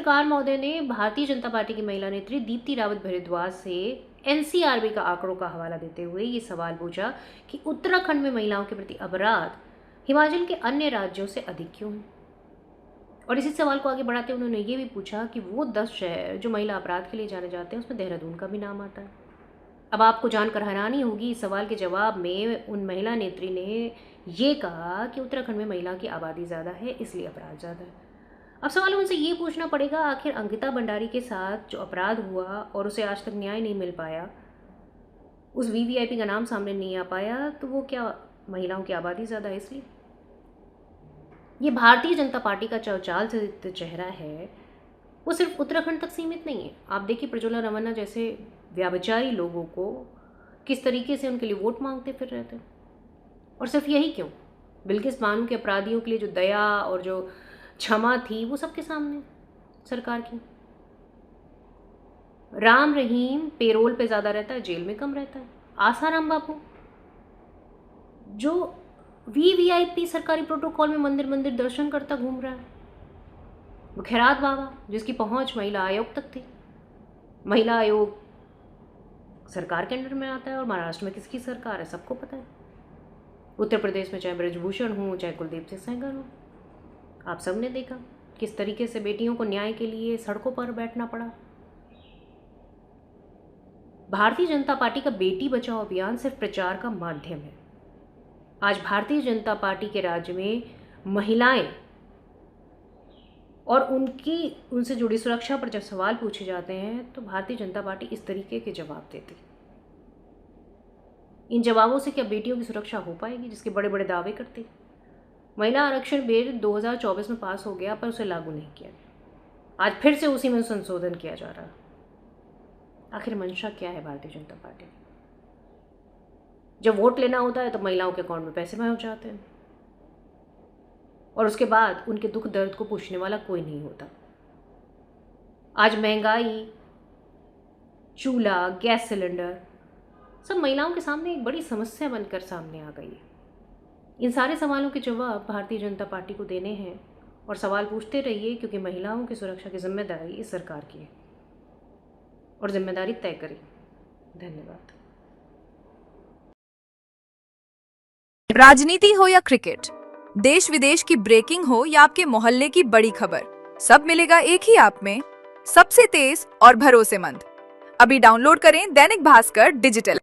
सरकार महोदय ने भारतीय जनता पार्टी की महिला नेत्री दीप्ति रावत भारद्वाज से एनसीआरबी का आंकड़ों का हवाला देते हुए ये सवाल पूछा कि उत्तराखंड में महिलाओं के प्रति अपराध हिमाचल के अन्य राज्यों से अधिक क्यों हैं। और इसी सवाल को आगे बढ़ाते उन्होंने ये भी पूछा कि वो 10 शहर जो महिला अपराध के लिए जाने जाते हैं उसमें देहरादून का भी नाम आता है। अब आपको जानकर हैरानी होगी, इस सवाल के जवाब में उन महिला नेत्री ने ये कहा कि उत्तराखंड में महिला की आबादी ज़्यादा है इसलिए अपराध ज़्यादा है। अब सवाल उनसे ये पूछना पड़ेगा, आखिर अंकिता भंडारी के साथ जो अपराध हुआ और उसे आज तक न्याय नहीं मिल पाया, उस वीवीआईपी का नाम सामने नहीं आ पाया, तो वो क्या महिलाओं की आबादी ज़्यादा है इसलिए? ये भारतीय जनता पार्टी का चाल चलित चेहरा है, वो सिर्फ उत्तराखंड तक सीमित नहीं है। आप देखिए प्रज्वला रमन्ना जैसे व्याभिचारी लोगों को किस तरीके से उनके लिए वोट मांगते फिर रहते हैं। और सिर्फ यही क्यों, बिल्किस बानो के अपराधियों के लिए जो दया और जो क्षमा थी वो सबके सामने सरकार की। राम रहीम पेरोल पे ज़्यादा रहता है, जेल में कम रहता है। आसाराम बापू जो वीवीआईपी सरकारी प्रोटोकॉल में मंदिर मंदिर दर्शन करता घूम रहा है। खैरात बाबा जिसकी पहुंच महिला आयोग तक थी। महिला आयोग सरकार के अंडर में आता है और महाराष्ट्र में किसकी सरकार है सबको पता है। उत्तर प्रदेश में चाहे ब्रजभूषण हो चाहे कुलदीप सिंह सेंगर हो, आप सब ने देखा किस तरीके से बेटियों को न्याय के लिए सड़कों पर बैठना पड़ा। भारतीय जनता पार्टी का बेटी बचाओ अभियान सिर्फ प्रचार का माध्यम है। आज भारतीय जनता पार्टी के राज्य में महिलाएं और उनसे जुड़ी सुरक्षा पर जब सवाल पूछे जाते हैं तो भारतीय जनता पार्टी इस तरीके के जवाब देती। इन जवाबों से क्या बेटियों की सुरक्षा हो पाएगी जिसके बड़े बड़े दावे करते? महिला आरक्षण बिल 2024 में पास हो गया पर उसे लागू नहीं किया गया। आज फिर से उसी में संशोधन किया जा रहा है। आखिर मंशा क्या है भारतीय जनता पार्टी? जब वोट लेना होता है तो महिलाओं के अकाउंट में पैसे पहुंच जाते हैं और उसके बाद उनके दुख दर्द को पूछने वाला कोई नहीं होता। आज महंगाई, चूल्हा, गैस सिलेंडर सब महिलाओं के सामने एक बड़ी समस्या बनकर सामने आ गई है। इन सारे सवालों के जवाब भारतीय जनता पार्टी को देने हैं और सवाल पूछते रहिए, क्योंकि महिलाओं की सुरक्षा की जिम्मेदारी इस सरकार की है और जिम्मेदारी तय करें। धन्यवाद। राजनीति हो या क्रिकेट, देश विदेश की ब्रेकिंग हो या आपके मोहल्ले की बड़ी खबर, सब मिलेगा एक ही ऐप में, सबसे तेज और भरोसेमंद। अभी डाउनलोड करें दैनिक भास्कर डिजिटल।